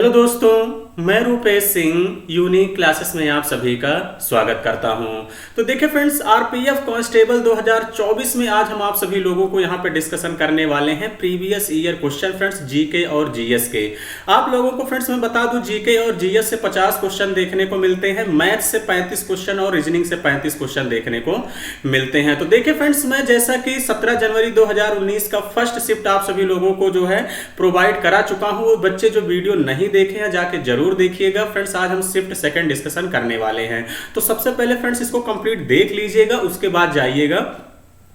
Hello दोस्तों, मैं Rupesh Singh unique classes में आप सभी का स्वागत करता हूं। तो देखिए फ्रेंड्स, आरपीएफ कांस्टेबल 2024 में आज हम आप सभी लोगों को यहां पे डिस्कशन करने वाले हैं previous year question friends, GK और जीएस के। आप लोगों को फ्रेंड्स मैं बता दूं, जीके और जीएस से 50 क्वेश्चन देखने को मिलते हैं, मैथ से 35 क्वेश्चन और रीजनिंग से 35 क्वेश्चन देखने को मिलते हैं। तो देखिए फ्रेंड्स, मैं जैसा कि 17 जनवरी 2019 का फर्स्ट शिफ्ट आप सभी लोगों को जो है प्रोवाइड करा चुका हूं। वो बच्चे जो वीडियो नहीं देखे हैं जाके जरूर देखिएगा फ्रेंड्स। आज हम शिफ्ट सेकंड डिस्कशन करने वाले हैं, तो सबसे पहले फ्रेंड्स इसको कंप्लीट देख लीजिएगा, उसके बाद जाइएगा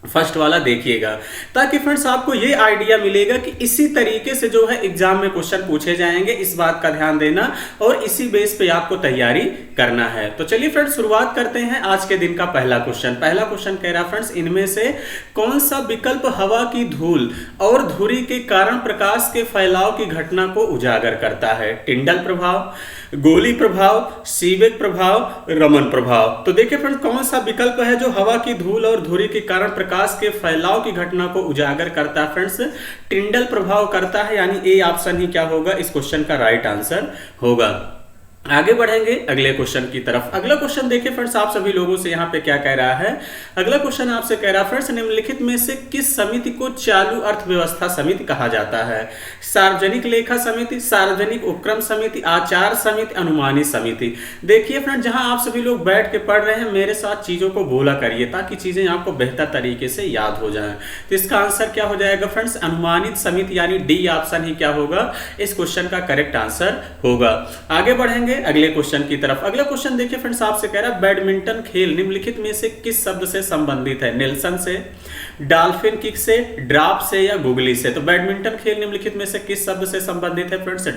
फर्स्ट वाला देखिएगा, ताकि फ्रेंड्स आपको ये आइडिया मिलेगा कि इसी तरीके से जो है एग्जाम में क्वेश्चन पूछे जाएंगे। इस बात का ध्यान देना और इसी बेस पे आपको तैयारी करना है। तो चलिए फ्रेंड्स शुरुआत करते हैं आज के दिन का पहला क्वेश्चन। पहला क्वेश्चन कह रहा फ्रेंड्स, इनमें से कौन सा विकल्प हवा की धूल और धुरी के कारण प्रकाश के फैलाव की घटना को उजागर करता है? टिंडल प्रभाव, गोली प्रभाव, सीबेक प्रभाव, रमन प्रभाव। तो देखिए फ्रेंड्स, कौन सा विकल्प है जो हवा की धूल और धुरी के कारण प्रकाश के फैलाव की घटना को उजागर करता है? फ्रेंड्स टिंडल प्रभाव करता है, यानी ए ऑप्शन ही क्या होगा इस क्वेश्चन का राइट आंसर होगा। आगे बढ़ेंगे अगले क्वेश्चन की तरफ। अगला क्वेश्चन देखिए फ्रेंड्स, आप सभी लोगों से यहाँ पे क्या कह रहा है। अगला क्वेश्चन आपसे कह रहा है फ्रेंड्स, निम्नलिखित में से किस समिति को चालू अर्थव्यवस्था समिति कहा जाता है? सार्वजनिक लेखा समिति, सार्वजनिक उपक्रम समिति, आचार समिति, अनुमानी समिति। देखिए फ्रेंड्स, जहां आप सभी लोग बैठ के पढ़ रहे हैं, मेरे साथ चीजों को बोला करिए ताकि चीजें आपको बेहतर तरीके से याद हो जाए। तो इसका आंसर क्या हो जाएगा फ्रेंड्स? अनुमानित समिति, यानी डी ऑप्शन ही क्या होगा इस क्वेश्चन का करेक्ट आंसर होगा। आगे बढ़ेंगे अगले क्वेश्चन की तरफ। अगला क्वेश्चन देखिए फ्रेंड्स, आपसे कह रहा है बैडमिंटन खेल निम्नलिखित में से किस शब्द से संबंधित है? नेल्सन से, डॉल्फिन किक से, ड्रॉप से या गुगली से? तो बैडमिंटन खेल निम्नलिखित में से किस शब्द से संबंधित है फ्रेंड्स?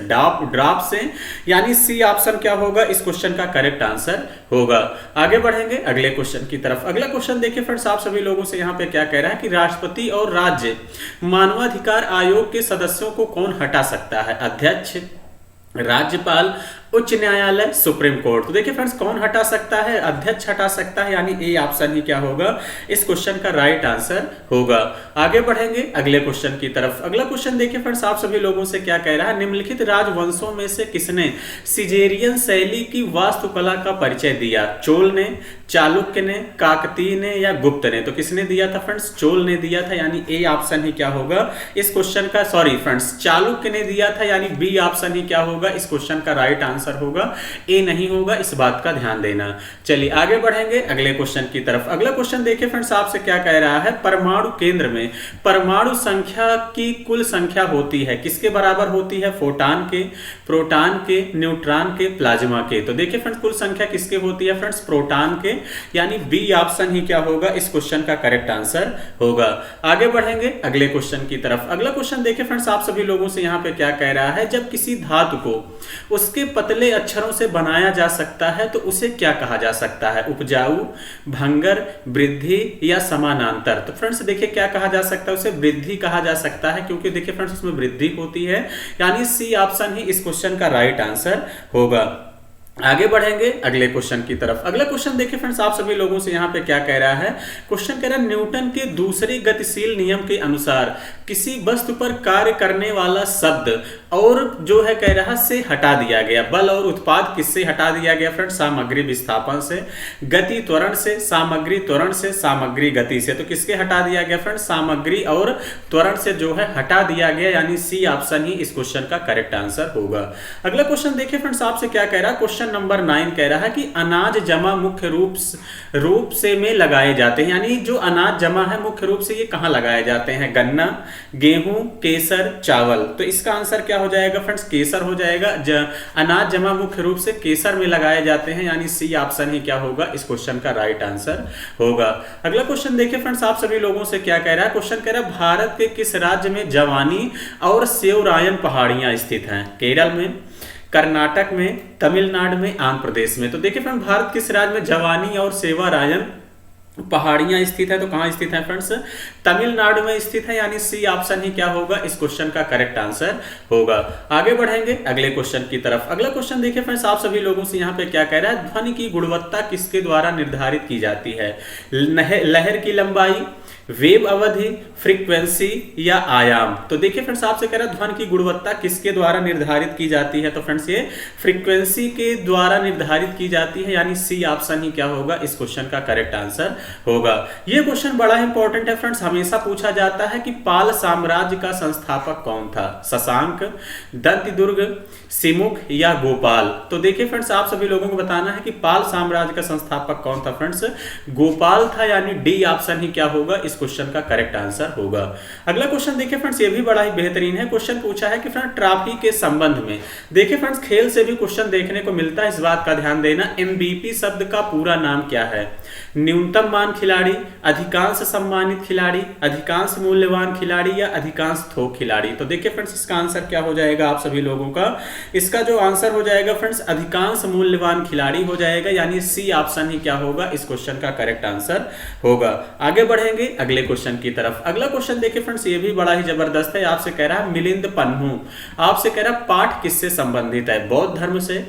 ड्रॉप से, यानी सी ऑप्शन क्या होगा इस क्वेश्चन का करेक्ट आंसर होगा। आगे बढ़ेंगे अगले क्वेश्चन की तरफ। अगला क्वेश्चन देखिए फ्रेंड्स, आप सभी लोगों से यहाँ पे क्या कह रहा है कि राष्ट्रपति और राज्य मानवाधिकार आयोग के सदस्यों को कौन हटा सकता है? अध्यक्ष, राज्यपाल, उच्च न्यायालय, सुप्रीम कोर्ट। तो देखिए फ्रेंड्स, कौन हटा सकता है? अध्यक्ष हटा सकता है, यानी ए ऑप्शन ही क्या होगा इस क्वेश्चन का राइट आंसर होगा। आगे बढ़ेंगे अगले क्वेश्चन की तरफ। अगला क्वेश्चन देखिए फ्रेंड्स, आप सभी लोगों से क्या कह रहा है, निम्नलिखित राजवंशों में से किसने सिजेरियन शैली की वास्तुकला का परिचय दिया? चोल ने, चालुक्य ने, काकतीय ने या गुप्त ने? तो किसने दिया था फ्रेंड्स? चोल ने दिया था, यानी ए ऑप्शन ही क्या होगा इस क्वेश्चन का, सॉरी फ्रेंड्स, चालुक्य ने दिया था, यानी बी ऑप्शन ही क्या होगा इस क्वेश्चन का राइट आंसर होगा, ए नहीं होगा, इस बात का ध्यान देना। चलिए आगे बढ़ेंगे अगले क्वेश्चन की तरफ। अगला क्वेश्चन देखिए फ्रेंड्स, आपसे क्या कह रहा है, परमाणु केंद्र में परमाणु संख्या की कुल संख्या होती है, किसके बराबर होती है? फोटॉन के, प्रोटॉन के, न्यूट्रॉन के, प्लाज्मा के? तो देखिए फ्रेंड्स, कुल संख्या किसके होती है फ्रेंड्स? प्रोटॉन के, यानी बी ऑप्शन ही क्या होगा इस क्वेश्चन का करेक्ट आंसर होगा। आगे बढ़ेंगे अगले क्वेश्चन की तरफ। अगला क्वेश्चन देखिए फ्रेंड्स, आप सभी लोगों से यहाँ पे क्या कह रहा है, जब किसी धातु को उसके पतले अक्षरों से बनाया जा सकता है तो उसे क्या कहा जा सकता है? उपजाऊ, भंगर, वृद्धि या समानांतर? तो फ्रेंड्स देखिए क्या कहा जा सकता है, उसे वृद्धि कहा जा सकता है, क्योंकि देखिए फ्रेंड्स उसमें वृद्धि होती है, यानी सी ऑप्शन ही इस क्वेश्चन का राइट आंसर होगा। आगे बढ़ेंगे अगले क्वेश्चन की तरफ। अगला क्वेश्चन देखिए फ्रेंड्स, आप सभी लोगों से यहाँ पे क्या कह रहा है, क्वेश्चन कह रहा है न्यूटन के दूसरे गतिशील नियम के अनुसार किसी वस्तु पर कार्य करने वाला शब्द और जो है कह रहा से हटा दिया गया। बल और उत्पाद किससे हटा दिया गया फ्रेंड्स? सामग्री विस्थापन से, गति त्वरण से, सामग्री त्वरण से, सामग्री गति से। तो किसके हटा दिया गया फ्रेंड्स? सामग्री और त्वरण से जो है हटा दिया गया, यानी सी ऑप्शन ही इस क्वेश्चन का करेक्ट आंसर होगा। अगला क्वेश्चन देखिए फ्रेंड्स, आपसे क्या कह रहा है, क्वेश्चन नंबर 9 कह रहा है कि अनाज जमा मुख्य रूप से में लगाए जाते हैं, यानी जो अनाज जमा है मुख्य रूप से ये कहां लगाए जाते हैं? गन्ना, गेहूं, केसर, चावल? तो इसका आंसर क्या हो जाएगा फ्रेंड्स? केसर हो जाएगा। अनाज जमा मुख्य रूप से केसर में लगाए जाते हैं, यानी सी ऑप्शन ही क्या होगा इस क्वेश्चन का राइट आंसर होगा। अगला क्वेश्चन देखिए फ्रेंड्स, आप सभी लोगों से क्या कह रहा है, क्वेश्चन कह रहा है भारत के किस राज्य में जवानी और सेवरायन पहाड़ियां स्थित हैं? केरल में, कर्नाटक में, तमिलनाडु में, आंध्र प्रदेश में? तो देखिए फ्रेंड्स, भारत किस राज्य में जवानी और सेवारायन पहाड़ियां स्थित है? तो कहां स्थित है फ्रेंड्स? तमिलनाडु में स्थित है, यानी सी ऑप्शन ही क्या होगा इस क्वेश्चन का करेक्ट आंसर होगा। आगे बढ़ेंगे अगले क्वेश्चन की तरफ। अगला क्वेश्चन देखिए फ्रेंड्स, आप सभी लोगों से यहाँ पे क्या कह रहा है, ध्वनि की गुणवत्ता किसके द्वारा निर्धारित की जाती है? लहर की लंबाई, वेव अवधि, फ्रीक्वेंसी या आयाम। तो देखिए फ्रेंड्स आपसे कह रहा है ध्वनि की गुणवत्ता किसके द्वारा निर्धारित की जाती है, तो फ्रेंड्स ये फ्रीक्वेंसी के द्वारा निर्धारित की जाती है, यानी सी ऑप्शन ही क्या होगा इस क्वेश्चन का करेक्ट आंसर होगा। ये क्वेश्चन बड़ा इंपॉर्टेंट है फ्रेंड्स, हमेशा पूछा जाता है कि पाल साम्राज्य का संस्थापक कौन था, शशांक, दंतिदुर्ग, सिमुक या गोपाल। तो देखिए फ्रेंड्स आप सभी लोगों को बताना है कि पाल साम्राज्य का संस्थापक कौन था, फ्रेंड्स गोपाल था, यानी डी ऑप्शन ही क्या होगा इस क्वेश्चन का करेक्ट आंसर होगा। अगला क्वेश्चन देखिए फ्रेंड्स ये भी बड़ा ही बेहतरीन है। क्वेश्चन पूछा है कि फ्रेंड्स ट्रॉफी के संबंध में, देखिए फ्रेंड्स खेल से भी क्वेश्चन देखने को मिलता है, इस बात का ध्यान देना। एमवीपी शब्द का पूरा नाम क्या है, न्यूनतम मान खिलाड़ी, अधिकांश सम्मानित खिलाड़ी, अधिकांश मूल्यवान खिलाड़ी या अधिकांश थोक खिलाड़ी। तो देखिए फ्रेंड्स इसका आंसर क्या हो जाएगा आप सभी लोगों का, इसका जो आंसर हो जाएगा फ्रेंड्स अधिकांश मूल्यवान खिलाड़ी हो जाएगा, यानी सी ऑप्शन ही क्या होगा इस क्वेश्चन का करेक्ट आंसर होगा। आगे बढ़ेंगे अगले क्वेश्चन की तरफ। अगला क्वेश्चन देखिए फ्रेंड्स ये भी बड़ा ही जबरदस्त है। आपसे कह रहा है मिलिंद पन्नू, आपसे कह रहा है पाठ किससे संबंधित है, बौद्ध धर्म से,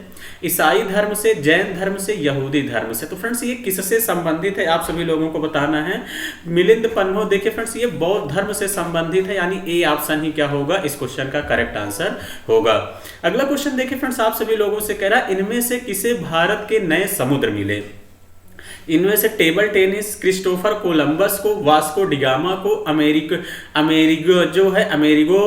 ईसाई धर्म से, जैन धर्म से, यहूदी धर्म से। तो फ्रेंड्स ये किससे संबंधित है आप सभी लोगों को बताना है। मिलिंद पन्नू देखिए फ्रेंड्स ये बौद्ध धर्म से संबंधित है, यानी ए ऑप्शन ही क्या होगा इस क्वेश्चन का करेक्ट आंसर होगा। अगला क्वेश्चन देखिए फ्रेंड्स आप सभी लोगों से कह रहा है इनमें से किसे भारत के नए समुद्र मिले, इनमें से टेबल टेनिस, क्रिस्टोफर कोलंबस को, वास्को डिगामा को, अमेरिगो जो है अमेरिगो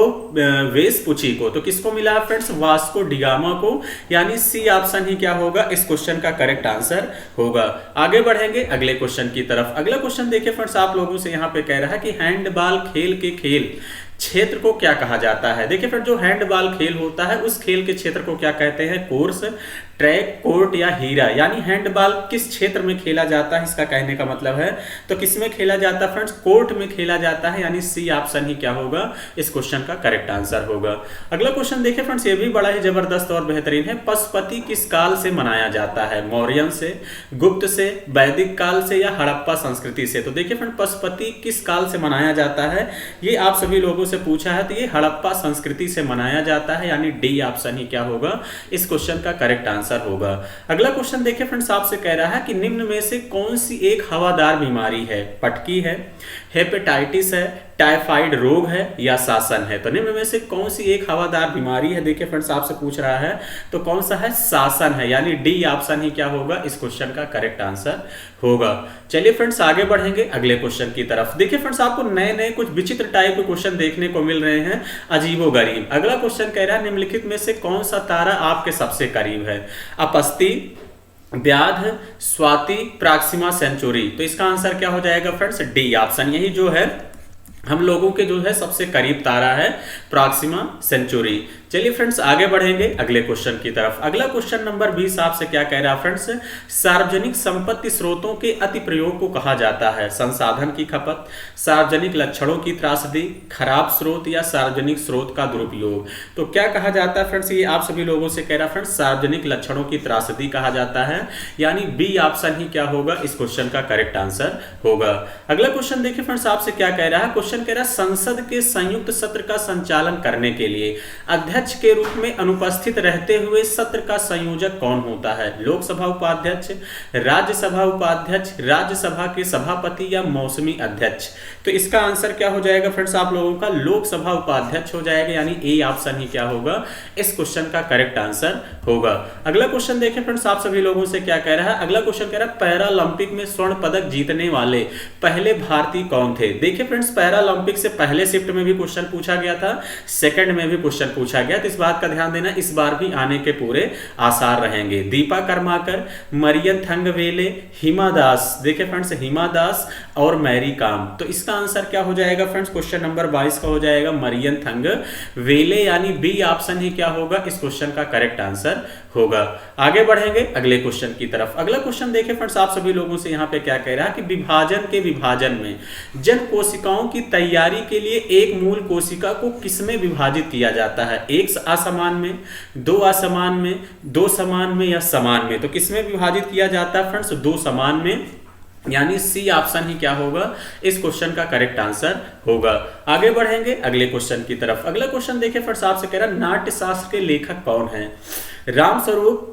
वेस्पुची को। तो किसको मिला फ्रेंड्स, वास्को डिगामा को, यानी सी ऑप्शन ही क्या होगा इस क्वेश्चन का करेक्ट आंसर होगा। आगे बढ़ेंगे अगले क्वेश्चन की तरफ। अगला क्वेश्चन देखिए फ्रेंड्स आप लोगों से यहाँ पे कह रहा है कि हैंडबॉल खेल के खेल क्षेत्र को क्या कहा जाता है। देखिए फ्रेंड जो हैंडबॉल खेल होता है उस खेल के क्षेत्र को क्या कहते हैं, कोर्स, ट्रैक, कोर्ट या हीरा। यानी हैंडबॉल किस क्षेत्र में खेला जाता है इसका कहने का मतलब है, तो किस में खेला जाता है फ्रेंड्स, कोर्ट में खेला जाता है, यानी सी ऑप्शन ही क्या होगा इस क्वेश्चन का करेक्ट आंसर होगा। अगला क्वेश्चन देखिए फ्रेंड्स ये भी बड़ा ही जबरदस्त और बेहतरीन है। पशुपति किस काल से मनाया जाता है, मौर्यन से, गुप्त से, वैदिक काल से या हड़प्पा संस्कृति से। तो देखिए फ्रेंड पशुपति किस काल से मनाया जाता है, ये आप सभी लोगों से पूछा है, तो ये हड़प्पा संस्कृति से मनाया जाता है, यानी डी ऑप्शन ही क्या होगा इस क्वेश्चन का करेक्ट आंसर होगा। अगला क्वेश्चन देखिए फ्रेंड्स आपसे कह रहा है कि निम्न में से कौन सी एक हवादार बीमारी है, पटकी है, हेपेटाइटिस है, टाइफाइड रोग है या शासन है। तो निम्न में से कौन सी एक हवादार बीमारी है, देखिए फ्रेंड्स आपसे पूछ रहा है तो कौन सा है, शासन है, यानी डी ऑप्शन ही क्या होगा इस क्वेश्चन का करेक्ट आंसर होगा। चलिए फ्रेंड्स आगे बढ़ेंगे अगले क्वेश्चन की तरफ। देखिए फ्रेंड्स आपको नए नए कुछ विचित्र टाइप के क्वेश्चन देखने को मिल रहे हैं, अजीबोगरीब। अगला क्वेश्चन कह रहा है निम्नलिखित में से कौन सा तारा आपके सबसे करीब है, अपस्ती, व्याध, स्वाति, प्राक्सिमा सेंचुरी। तो इसका आंसर क्या हो जाएगा फ्रेंड्स, डी ऑप्शन, यही जो है हम लोगों के जो है सबसे करीब तारा है प्रॉक्सिमा सेंचुरी। चलिए फ्रेंड्स आगे बढ़ेंगे अगले क्वेश्चन की तरफ। अगला क्वेश्चन नंबर 20 आपसे क्या कह रहा है फ्रेंड्स, सार्वजनिक संपत्ति स्रोतों के अति प्रयोग को कहा जाता है, संसाधन की खपत, सार्वजनिक लक्षणों की त्रासदी, खराब स्रोत या सार्वजनिक स्रोत का दुरुपयोग। तो क्या कहा जाता है फ्रेंड्स, ये आप सभी लोगों से कह रहा है फ्रेंड्स सार्वजनिक लक्षणों की त्रासदी कहा जाता है, यानी बी ऑप्शन ही क्या होगा इस क्वेश्चन का करेक्ट आंसर होगा। अगला क्वेश्चन देखिए फ्रेंड्स आपसे क्या कह रहा है, क्वेश्चन कह रहा है संसद के संयुक्त सत्र का संचालन करने के लिए अध्यक्ष के रूप में अनुपस्थित रहते हुए सत्र का संयोजक कौन होता है, लोकसभा उपाध्यक्ष, राज्यसभा उपाध्यक्ष, राज्यसभा के सभापति या मौसमी अध्यक्ष। तो इसका आंसर क्या हो जाएगा फ्रेंड्स आप लोगों का, लोकसभा उपाध्यक्ष हो जाएगा, यानी ए ऑप्शन ही क्या होगा इस क्वेश्चन का करेक्ट आंसर होगा। अगला क्वेश्चन देखें फ्रेंड्स आप सभी लोगों से क्या कह रहा है, अगला क्वेश्चन कह रहा है पैरालंपिक में स्वर्ण पदक जीतने वाले पहले भारतीय कौन थे। देखिए फ्रेंड्स पैरालंपिक से पहले शिफ्ट में भी क्वेश्चन पूछा गया था, सेकंड में भी क्वेश्चन पूछा गया, तो इस बात का ध्यान देना इस बार भी आने के पूरे आसार रहेंगे। दीपा कर्माकर, मरियम थंगवेले, हिमा दास, देखिए फ्रेंड्स हिमा दास और मैरी काम। तो इसका आंसर क्या हो जाएगा फ्रेंड्स, क्वेश्चन नंबर 22 का हो जाएगा मरियम थंगवेले, यानी बी ऑप्शन ही क्या होगा इस क्वेश्चन का करेक्ट आंसर होगा। आगे बढ़ेंगे अगले क्वेश्चन की तरफ। अगला क्वेश्चन देखिए फ्रेंड्स आप सभी लोगों से यहाँ पे क्या कह रहा है कि विभाजन के विभाजन में जन कोशिकाओं की तैयारी के लिए एक मूल कोशिका को किसमें विभाजित किया जाता है, एक असमान में, दो असमान में, दो समान में या समान में। तो किसमें विभाजित किया जाता है फ्रेंड्स, दो समान में, यानी सी ऑप्शन ही क्या होगा इस क्वेश्चन का करेक्ट आंसर होगा। आगे बढ़ेंगे अगले क्वेश्चन की तरफ। अगला क्वेश्चन देखिए फ्रेंड्स आपसे कह रहा है नाट्य शास्त्र के लेखक कौन है, रामस्वरूप,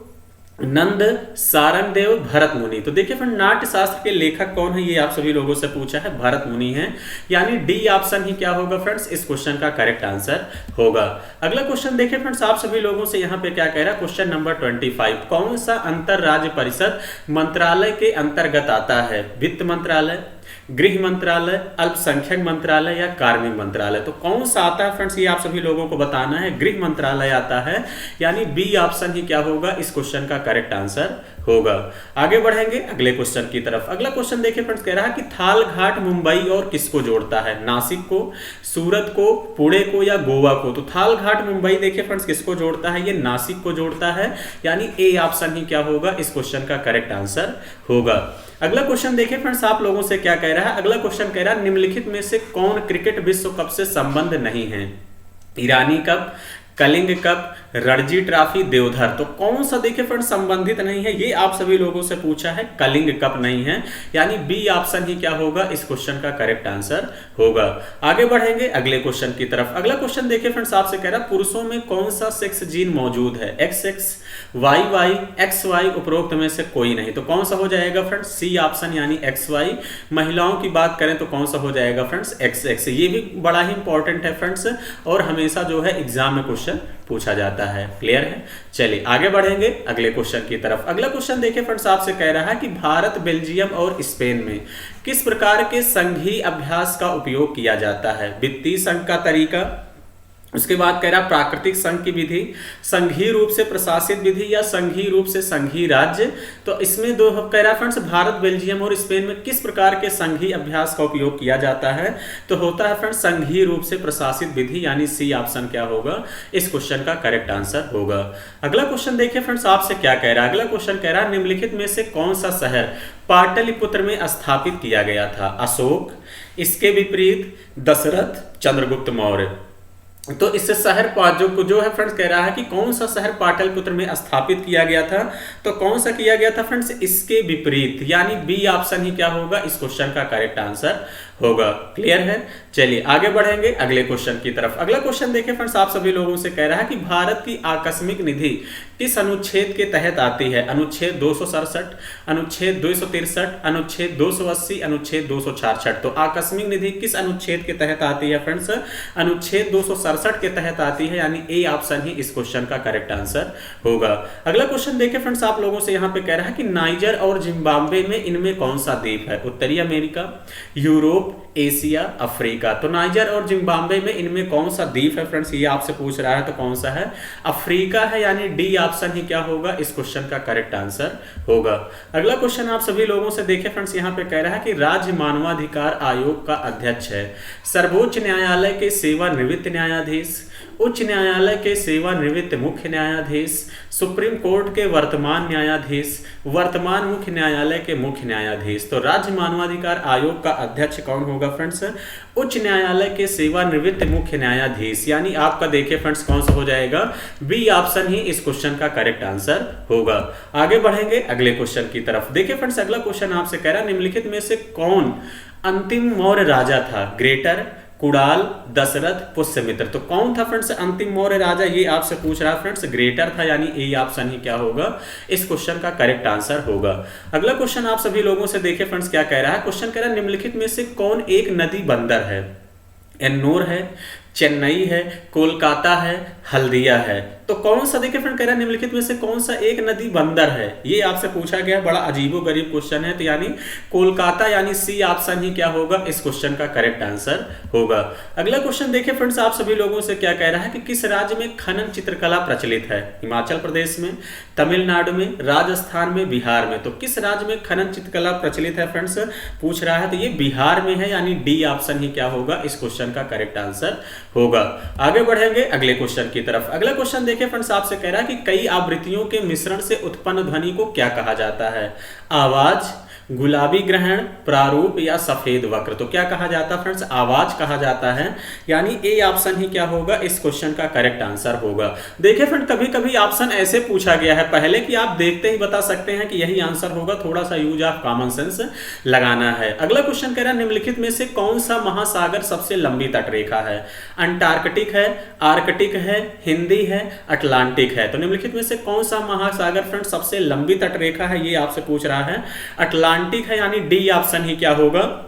नंद सारंगदेव भरत मुनि। तो देखिए फ्रेंड, नाट्य शास्त्र के लेखक कौन है, ये आप सभी लोगों से पूछा है, भरत मुनि है, यानी डी ऑप्शन ही क्या होगा फ्रेंड्स, इस क्वेश्चन का करेक्ट आंसर होगा। अगला क्वेश्चन देखिए फ्रेंड्स, आप सभी लोगों से यहाँ पे क्या कह रहा है, क्वेश्चन नंबर 25, कौन सा अंतर राज्य परिषद मंत्रालय के अंतर्गत आता है, वित्त मंत्रालय, गृह मंत्रालय, अल्पसंख्यक मंत्रालय या कार्मिक मंत्रालय। तो कौन सा आता है फ्रेंड्स, ये आप सभी लोगों को बताना है, गृह मंत्रालय आता है, यानी बी ऑप्शन ही क्या होगा, इस क्वेश्चन का करेक्ट आंसर होगा। आगे बढ़ेंगे अगले क्वेश्चन की तरफ। अगला क्वेश्चन देखिए फ्रेंड्स, कह रहा है कि थाल घाट मुंबई और किसको जोड़ता है, नासिक को, सूरत को, पुणे को या गोवा को। तो थाल घाट मुंबई देखिए फ्रेंड्स किसको जोड़ता है, ये नासिक को जोड़ता है, यानी ए ऑप्शन ही क्या होगा, इस क्वेश्चन का करेक्ट आंसर होगा। अगला क्वेश्चन देखिए फ्रेंड्स, आप लोगों से क्या कह रहा है, अगला क्वेश्चन कह रहा है निम्नलिखित में से कौन क्रिकेट विश्व कप से संबंध नहीं है, Irani cup, Kalinga cup, Ranji trophy, Deodhar. तो कौन सा देखिए फ्रेंड्स संबंधित नहीं है, ये आप सभी लोगों से पूछा है, कलिंग कप नहीं है, यानी बी ऑप्शन ही क्या होगा, इस क्वेश्चन का करेक्ट आंसर होगा। आगे बढ़ेंगे अगले क्वेश्चन की तरफ। अगला क्वेश्चन देखिए फ्रेंड्स, आपसे कह रहा है पुरुषों में कौन सा सेक्स जीन मौजूद है, XX, YY, XY, उपरोक्त में से कोई नहीं। तो कौन सा हो जाएगा फ्रेंड्स, सी ऑप्शन यानी XY। महिलाओं की बात करें तो कौन सा हो जाएगा फ्रेंड्स, XX। ये भी बड़ा ही इंपॉर्टेंट है फ्रेंड्स, और हमेशा जो है एग्जाम में क्वेश्चन पूछा जाता है। क्लियर है, चलिए आगे बढ़ेंगे अगले क्वेश्चन की तरफ। अगला क्वेश्चन देखिए फ्रेंड्स, आपसे कह रहा है कि भारत, बेल्जियम और स्पेन में किस प्रकार के संघीय अभ्यास का उपयोग किया जाता है, वित्तीय संघ का तरीका, उसके बाद कह रहा प्राकृतिक संघ की विधि, संघीय रूप से प्रशासित विधि या संघीय रूप से संघीय राज्य। तो इसमें दो कह रहा फ्रेंड्स, भारत, बेल्जियम और स्पेन में किस प्रकार के संघीय अभ्यास का उपयोग किया जाता है, तो होता है फ्रेंड्स संघीय रूप से प्रशासित विधि, यानी सी ऑप्शन क्या होगा, इस क्वेश्चन का करेक्ट आंसर होगा। अगला क्वेश्चन देखिए फ्रेंड्स, आपसे क्या कह रहा है, अगला क्वेश्चन कह रहा है निम्नलिखित में से कौन सा शहर पाटलिपुत्र में स्थापित किया गया था, अशोक, इसके विपरीत दशरथ, चंद्रगुप्त मौर्य। तो इससे शहर जो है फ्रेंड्स कह रहा है कि कौन सा शहर पाटलिपुत्र में स्थापित किया गया था, तो कौन सा किया गया था फ्रेंड्स, इसके विपरीत, यानी बी ऑप्शन ही क्या होगा, इस क्वेश्चन का करेक्ट आंसर होगा। क्लियर है, चलिए आगे बढ़ेंगे अगले क्वेश्चन की तरफ। अगला क्वेश्चन देखिए फ्रेंड्स, आप सभी लोगों से कह रहा है कि भारत की आकस्मिक निधि किस अनुच्छेद के तहत आती है, अनुच्छेद 267, अनुच्छेद 263, अनुच्छेद 280, अनुच्छेद 266। तो आकस्मिक निधि किस अनुच्छेद के तहत आती है फ्रेंड्स, अनुच्छेद 267 के तहत आती है, यानी ए ऑप्शन ही इस क्वेश्चन का करेक्ट आंसर होगा। अगला क्वेश्चन देखिए फ्रेंड्स, आप लोगों से यहाँ पे कह रहा है कि नाइजर और जिम्बाब्वे में इनमें कौन सा द्वीप है, उत्तरी अमेरिका, यूरोप, एशिया, अफ्रीका। तो नाइजर और जिम्बाब्वे में इनमें कौन सा द्वीप है फ्रेंड्स, ये आपसे पूछ रहा है, तो कौन सा है, अफ्रीका है, यानी डी ऑप्शन ही क्या होगा, इस क्वेश्चन का करेक्ट आंसर होगा। अगला क्वेश्चन आप सभी लोगों से देखें फ्रेंड्स, यहाँ पे कह रहा है कि राज्य मानवाधिकार आयोग का अध्यक्ष है सर्वोच्च न्यायालय के सेवानिवृत्त न्यायाधीश, उच्च न्यायालय के सेवानिवृत्त मुख्य न्यायाधीश, सुप्रीम कोर्ट के वर्तमान न्यायाधीश, वर्तमान मुख्य न्यायालय के मुख्य न्यायाधीश। तो राज्य मानवाधिकार आयोग का अध्यक्ष कौन होगा फ्रेंड्स, उच्च न्यायालय के सेवानिवृत्त मुख्य न्यायाधीश, यानी आपका देखिए फ्रेंड्स कौन सा हो जाएगा, बी ऑप्शन ही इस क्वेश्चन का करेक्ट आंसर होगा। आगे बढ़ेंगे अगले क्वेश्चन की तरफ। देखिए फ्रेंड्स, अगला क्वेश्चन आपसे कह रहा है निम्नलिखित में से कौन अंतिम मौर्य राजा था, ग्रेटर, कुणाल, दशरथ, पुष्यमित्र। तो कौन था फ्रेंड्स अंतिम मौर्य राजा, ये आपसे पूछ रहा है फ्रेंड्स, ग्रेटर था, यानी ए ऑप्शन ही क्या होगा, इस क्वेश्चन का करेक्ट आंसर होगा। अगला क्वेश्चन आप सभी लोगों से देखिए फ्रेंड्स क्या कह रहा है, क्वेश्चन कह रहा है निम्नलिखित में से कौन एक नदी बंदर है, एन्नोर है, चेन्नई है, कोलकाता है, हल्दिया है। तो कौन सा देखिए फ्रेंड कह रहा है निम्नलिखित में से कौन सा एक नदी बंदर है, ये आपसे पूछा गया, बड़ा अजीबोगरीब क्वेश्चन है। तो यानी कोलकाता, यानी सी ऑप्शन ही क्या होगा, इस क्वेश्चन का करेक्ट आंसर होगा। अगला क्वेश्चन देखिए फ्रेंड्स, आप सभी लोगों से क्या कह रहा है कि किस राज्य में खनन चित्रकला प्रचलित है, हिमाचल प्रदेश में, तमिलनाडु में, राजस्थान में, बिहार में। तो किस राज्य में खनन चित्रकला प्रचलित है फ्रेंड्स, पूछ रहा है, तो ये बिहार में है, यानी डी ऑप्शन ही क्या होगा, इस क्वेश्चन का करेक्ट आंसर होगा। आगे बढ़ेंगे अगले क्वेश्चन की तरफ। अगला क्वेश्चन देखिए फ्रेंड्स, आपसे कह रहा है कि कई आवृत्तियों के मिश्रण से उत्पन्न ध्वनि को क्या कहा जाता है, आवाज, गुलाबी ग्रहण, प्रारूप या सफेद वक्र? तो क्या कहा जाता है फ्रेंड्स? आवाज कहा जाता है, यानी ए ऑप्शन ही क्या होगा इस क्वेश्चन का करेक्ट आंसर होगा। देखिए फ्रेंड, कभी कभी ऑप्शन ऐसे पूछा गया है पहले कि आप देखते ही बता सकते हैं कि यही आंसर होगा, थोड़ा सा यूज ऑफ कॉमन सेंस लगाना है। अगला क्वेश्चन कह रहा है निम्नलिखित में से कौन सा महासागर सबसे लंबी तटरेखा है? अंटार्कटिक है, आर्कटिक है, हिंदी है, अटलांटिक है? तो निम्नलिखित में से कौन सा महासागर फ्रेंड सबसे लंबी तटरेखा है, ये आपसे पूछ रहा है। अटलांटिक है, यानी डी ऑप्शन ही क्या होगा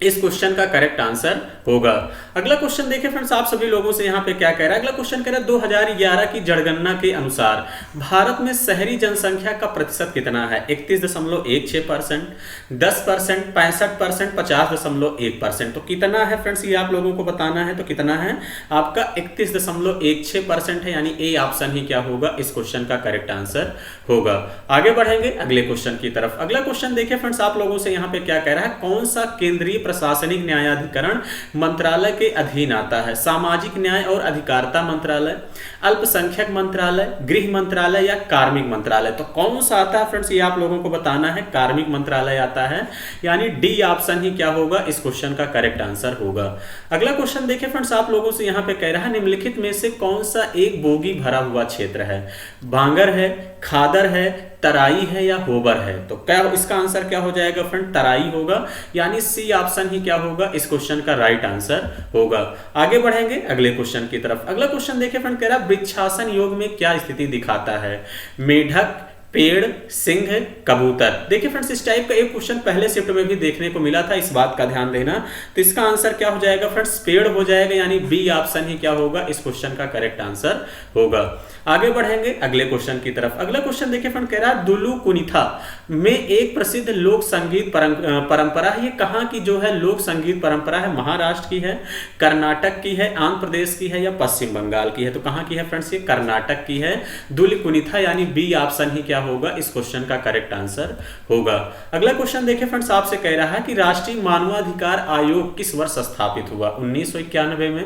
इस क्वेश्चन का करेक्ट आंसर होगा। अगला क्वेश्चन देखिए फ्रेंड्स, आप सभी लोगों से यहाँ पे क्या कह रहा है। अगला क्वेश्चन कह रहा है 2011 की जनगणना के अनुसार भारत में शहरी जनसंख्या का प्रतिशत कितना है? 31.16%, 10%, 65%, 50.1%। तो कितना है फ्रेंड्स, ये आप लोगों को बताना है। तो कितना है आपका 31.16% है, यानी ए ऑप्शन ही क्या होगा इस क्वेश्चन का करेक्ट आंसर होगा। आगे बढ़ेंगे अगले क्वेश्चन की तरफ। अगला क्वेश्चन देखिए फ्रेंड्स, आप लोगों से यहाँ पे क्या कह रहा है, कौन सा केंद्रीय प्रशासनिक न्यायाधिकरण मंत्रालय के अधीन आता है? सामाजिक न्याय और अधिकारिता मंत्रालय, अल्पसंख्यक मंत्रालय, गृह मंत्रालय या कार्मिक मंत्रालय? तो कौन सा आता है फ्रेंड्स, ये आप लोगों को बताना है। कार्मिक मंत्रालय आता है, यानी डी ऑप्शन ही क्या होगा इस क्वेश्चन का करेक्ट आंसर होगा। अगला क्वेश्चन देखिए फ्रेंड्स, आप लोगों से यहाँ पे कह रहा है निम्नलिखित में से कौन सा एक बोगी भरा हुआ क्षेत्र है? बांगर है, खादर है, तराई है या होबर है? तो क्या इसका आंसर क्या हो जाएगा फ्रेंड? तराई होगा, यानी सी ऑप्शन ही क्या होगा इस क्वेश्चन का राइट आंसर होगा। आगे बढ़ेंगे अगले क्वेश्चन की तरफ। अगला क्वेश्चन देखिए फ्रेंड, कह रहा है वृक्षासन योग में क्या स्थिति दिखाता है? मेढक, पेड़, सिंह, कबूतर? देखिए फ्रेंड्स, इस टाइप का एक क्वेश्चन पहले शिफ्ट में भी देखने को मिला था, इस बात का ध्यान देना। तो इसका आंसर क्या हो जाएगा फ्रेंड्स? पेड़ हो जाएगा, यानी बी ऑप्शन ही क्या होगा इस क्वेश्चन का करेक्ट आंसर होगा। आगे बढ़ेंगे अगले क्वेश्चन की तरफ। अगला क्वेश्चन देखिए फ्रेंड, कह रहा है दुलु कुनिथा में एक प्रसिद्ध लोक संगीत परंपरा है। ये कहाँ की जो है लोक संगीत परंपरा है? महाराष्ट्र की है, कर्नाटक की है, आंध्र प्रदेश की है या पश्चिम बंगाल की है? तो कहाँ की है फ्रेंड्स? ये कर्नाटक की है, दुलु कुनिथा, यानी बी ऑप्शन ही क्या होगा इस क्वेश्चन का करेक्ट आंसर होगा। अगला क्वेश्चन देखिए फ्रेंड्स, आपसे कह रहा है कि राष्ट्रीय मानवाधिकार आयोग किस वर्ष स्थापित हुआ? 1991 में,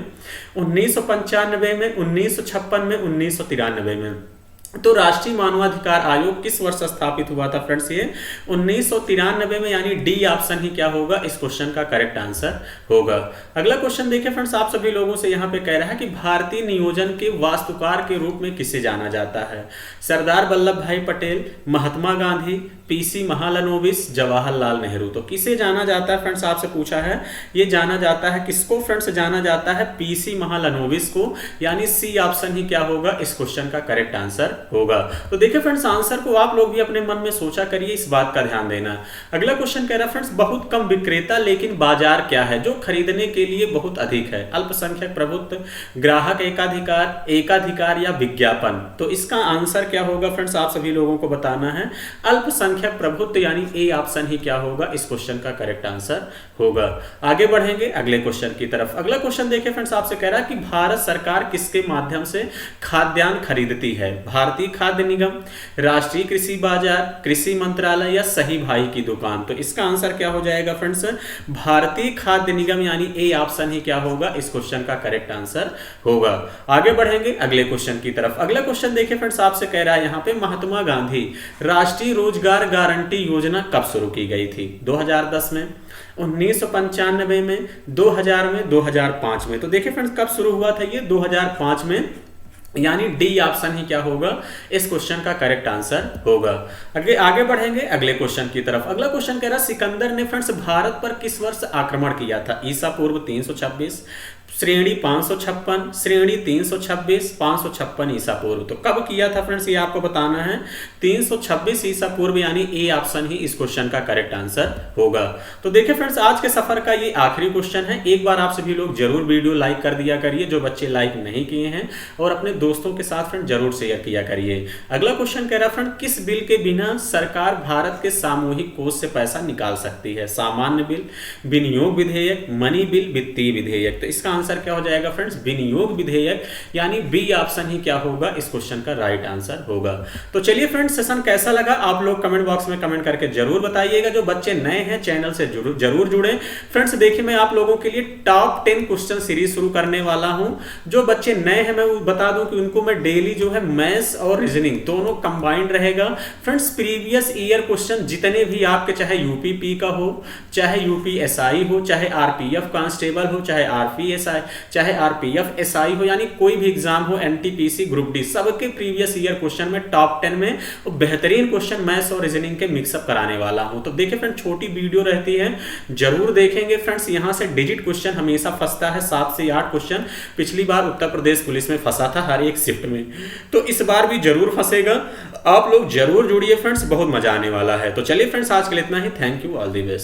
1995 में, 1956 में, 1993 में? तो राष्ट्रीय मानवाधिकार आयोग किस वर्ष स्थापित हुआ था फ्रेंड्स? ये 1993 में, यानी डी ऑप्शन ही क्या होगा इस क्वेश्चन का करेक्ट आंसर होगा। अगला क्वेश्चन देखिए फ्रेंड्स, आप सभी लोगों से यहाँ पे कह रहा है कि भारतीय नियोजन के वास्तुकार के रूप में किसे जाना जाता है? सरदार वल्लभ भाई पटेल, महात्मा गांधी, पीसी महालनोबिस, जवाहरलाल नेहरू? तो किसे जाना जाता है फ्रेंड्स, आपसे पूछा है। ये जाना जाता है किसको फ्रेंड्स? जाना जाता है पीसी महालनोबिस को, यानी सी ऑप्शन ही क्या होगा इस क्वेश्चन का करेक्ट आंसर होगा। तो देखिए फ्रेंड्स, आंसर को आप लोग भी अपने मन में सोचा करिए, इस बात का ध्यान देना। अगला क्वेश्चन कह रहा है फ्रेंड्स, बहुत कम विक्रेता लेकिन बाजार क्या है जो खरीदने के लिए बहुत अधिक है? अल्पसंख्यक प्रभुत्व, ग्राहक एकाधिकार, एकाधिकार या विज्ञापन? तो इसका आंसर क्या होगा फ्रेंड्स, आप सभी लोगों को बताना है। अल्पसंख्यक प्रभुत्व, यानी ए ऑप्शन ही क्या होगा इस क्वेश्चन का करेक्ट आंसर होगा। आगे बढ़ेंगे अगले क्वेश्चन की तरफ। अगला क्वेश्चन देखिए फ्रेंड्स, आपसे कह रहा है कि भारत सरकार किसके माध्यम से खाद्यान्न खरीदती है? भारतीय खाद्य निगम, राष्ट्रीय कृषि बाजार, कृषि मंत्रालय या सही भाई की दुकान? तो इसका आंसर क्या हो जाएगा फ्रेंड्स? भारतीय खाद्य निगम, यानी ए ऑप्शन ही क्या होगा इस क्वेश्चन का करेक्ट आंसर होगा। आगे बढ़ेंगे अगले क्वेश्चन की तरफ। अगला क्वेश्चन देखिए फ्रेंड्स, आपसे कह रहा है यहाँ पे महात्मा गांधी राष्ट्रीय रोजगार गारंटी योजना कब शुरू की गई थी? 2010 में, 1995 में, 2000 में, 2005 में? तो देखिए फ्रेंड्स, कब शुरू हुआ था ये? 2005 में, यानी डी ऑप्शन ही क्या होगा इस क्वेश्चन का करेक्ट आंसर होगा। आगे बढ़ेंगे अगले क्वेश्चन की तरफ। अगला क्वेश्चन कह रहा है सिकंदर ने फ्रेंड्स भारत पर किस वर्ष आक्रमण किया था? ईसा पूर्व 326, श्रेणी 556, श्रेणी 326, 556 ईसा पूर्व? तो कब किया था फ्रेंड्स, ये आपको बताना है। 326 ईसा पूर्व, यानी ए ऑप्शन ही इस क्वेश्चन का करेक्ट आंसर होगा। तो देखिए फ्रेंड्स, आज के सफर का ये आखिरी क्वेश्चन है। एक बार आप सभी लोग जरूर वीडियो लाइक कर दिया करिए, जो बच्चे लाइक नहीं किए हैं, और अपने दोस्तों के साथ फ्रेंड जरूर शेयर किया करिए। अगला क्वेश्चन कह रहा है फ्रेंड, किस बिल के बिना सरकार भारत के सामूहिक कोष से पैसा निकाल सकती है? सामान्य बिल, विनियोग विधेयक, मनी बिल, वित्तीय विधेयक? तो इसका आंसर क्या हो जाएगा फ्रेंड्स, विनियोग विधेयक, यानी बी ऑप्शन ही क्या होगा इस क्वेश्चन का राइट आंसर होगा। तो चलिए फ्रेंड्स, सेशन कैसा लगा आप लोग कमेंट बॉक्स में कमेंट करके जरूर बताइएगा। जो बच्चे नए हैं चैनल से जरूर जुड़े। फ्रेंड्स देखिए, मैं आप लोगों के लिए टॉप 10 क्वेश्चन सीरीज शुरू करने वाला हूं। जो बच्चे नए हैं मैं बता दूं कि उनको मैं डेली जो है मैथ्स और रीजनिंग दोनों कंबाइंड रहेगा। फ्रेंड्स प्रीवियस ईयर क्वेश्चन जितने भी आपके, चाहे यूपीपी का हो, चाहे यूपीएसआई हो, चाहे आरपीएफ कांस्टेबल हो, चाहे आरपीएसआई, चाहे आरपीएफ एसआई हो, यानी कोई भी एग्जाम हो, एनटीपीसी ग्रुप डी, सबके प्रीवियस ईयर क्वेश्चन में टॉप 10 में बेहतरीन क्वेश्चन मैथ्स और रीजनिंग के मिक्सअप कराने वाला हूं। तो देखिए फ्रेंड, छोटी वीडियो रहती है, जरूर देखेंगे फ्रेंड्स। यहां से डिजिट क्वेश्चन हमेशा फंसता है, 7 से 8 क्वेश्चन पिछली बार उत्तर प्रदेश पुलिस में फंसा था हर एक शिफ्ट में, तो इस बार भी जरूर फंसेगा। आप लोग जरूर जुड़िए फ्रेंड्स, बहुत मजा आने वाला है। तो चलिए फ्रेंड्स, आज के लिए इतना ही। Thank you, all the best.